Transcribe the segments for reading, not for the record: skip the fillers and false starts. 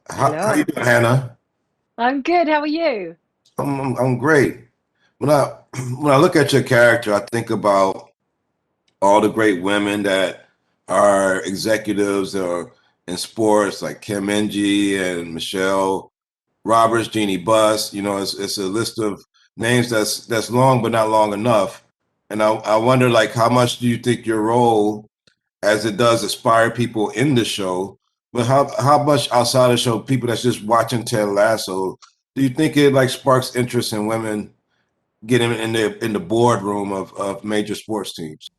How you Hello. doing, Hannah? I'm good. How are you? I'm great. When I when I look at your character, I think about all the great women that are executives or in sports, like Kim Ng and Michelle Roberts, Jeannie Buss. It's a list of names that's long, but not long enough. And I wonder, like, how much do you think your role, as it does inspire people in the show, but how much outside the show, people that's just watching Ted Lasso, do you think it like sparks interest in women getting in the boardroom of major sports teams?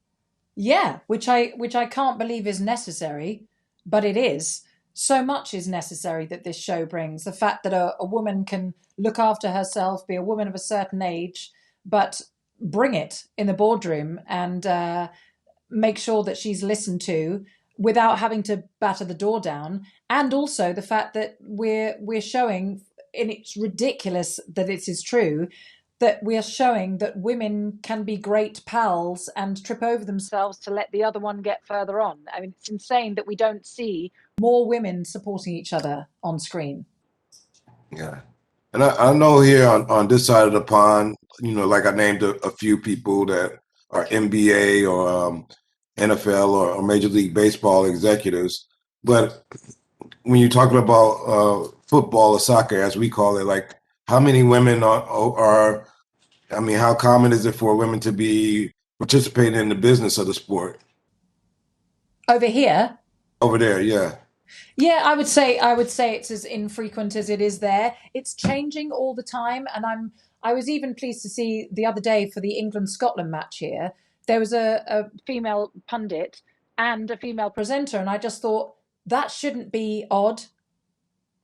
Yeah, which I can't believe is necessary, but it is. So much is necessary that this show brings. The fact that a woman can look after herself, be a woman of a certain age, but bring it in the boardroom and make sure that she's listened to without having to batter the door down. And also the fact that we're showing, and it's ridiculous that it is true, that we are showing that women can be great pals and trip over themselves to let the other one get further on. I mean, it's insane that we don't see more women supporting each other on screen. Yeah. And I know here on this side of the pond, like I named a few people that are NBA or NFL or Major League Baseball executives. But when you're talking about football or soccer, as we call it, like how many women I mean, how common is it for women to be participating in the business of the sport Over here, over there? Yeah. yeah, I would say it's as infrequent as it is there. It's changing all the time, and I was even pleased to see the other day for the England Scotland match here. There was a female pundit and a female presenter, and I just thought that shouldn't be odd.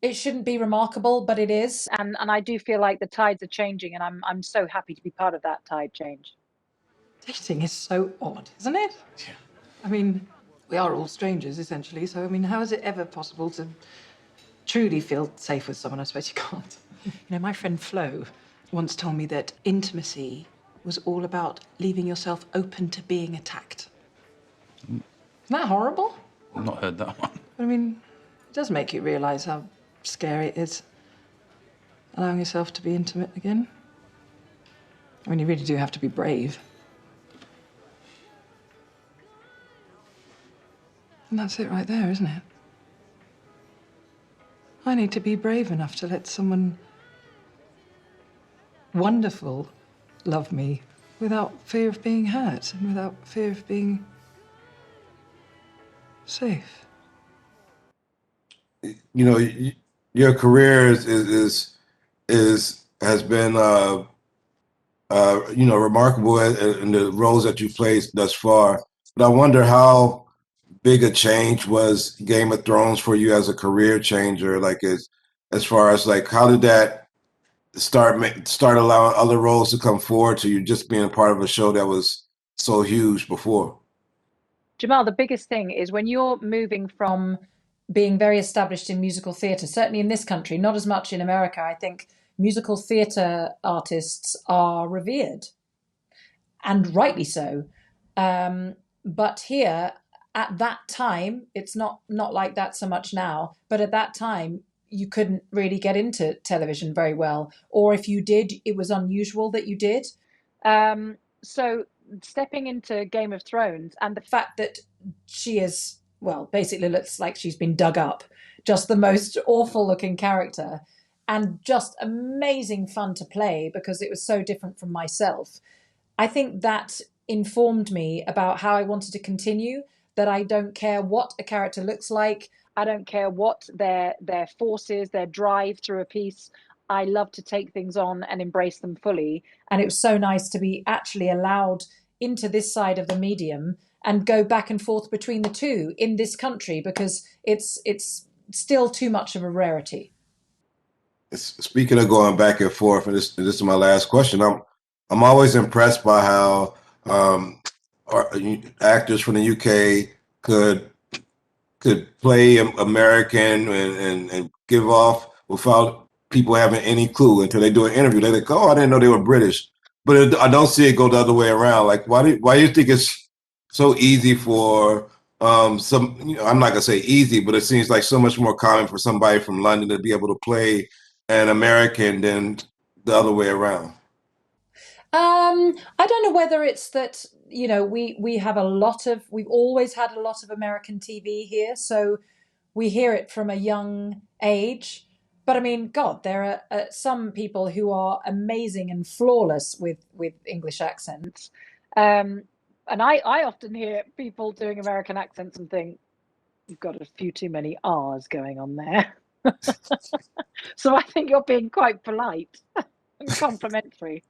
It shouldn't be remarkable, but it is, and I do feel like the tides are changing, and I'm so happy to be part of that tide change. Dating is so odd, isn't it? Yeah. I mean, we are all strangers, essentially, so, I mean, how is it ever possible to truly feel safe with someone? I suppose you can't. You know, my friend Flo once told me that intimacy was all about leaving yourself open to being attacked. Isn't that horrible? I've not heard that one. I mean, it does make you realise how scary it is allowing yourself to be intimate again. I mean, you really do have to be brave. And that's it right there, isn't it? I need to be brave enough to let someone wonderful love me without fear of being hurt and without fear of being safe. Your career is has been remarkable in the roles that you've played thus far. But I wonder how big a change was Game of Thrones for you as a career changer. Like as far as like how did that start allowing other roles to come forward to you just being a part of a show that was so huge before? Jamal, the biggest thing is when you're moving from being very established in musical theatre, certainly in this country, not as much in America. I think musical theatre artists are revered, and rightly so. But here, at that time, it's not like that so much now. But at that time, you couldn't really get into television very well, or if you did, it was unusual that you did. So stepping into Game of Thrones and the fact that she is, well, basically looks like she's been dug up, just the most awful looking character, and just amazing fun to play because it was so different from myself. I think that informed me about how I wanted to continue, that I don't care what a character looks like. I don't care what their force is, their drive through a piece. I love to take things on and embrace them fully. And it was so nice to be actually allowed into this side of the medium and go back and forth between the two in this country because it's still too much of a rarity. Speaking of going back and forth, and this is my last question. I'm always impressed by how our, actors from the UK could play American and give off without people having any clue until they do an interview. They're like, "Oh, I didn't know they were British," but I don't see it go the other way around. Like, why do you think it's so easy for some, I'm not gonna say easy, but it seems like so much more common for somebody from London to be able to play an American than the other way around. I don't know whether it's that, we have we've always had a lot of American TV here, so we hear it from a young age. But I mean, God, there are some people who are amazing and flawless with English accents. Um, and I often hear people doing American accents and think, you've got a few too many R's going on there. So I think you're being quite polite and complimentary.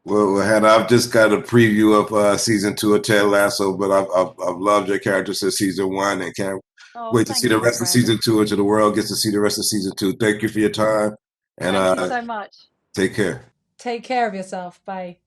Well, Hannah, I've just got a preview of season 2 of Ted Lasso, but I've loved your character since season 1, and can't Oh, wait to see thank the you, my rest of friend. season 2 until the world gets to see the rest of season 2. Thank you for your time, and Thank you so much. take care. Take care of yourself. Bye.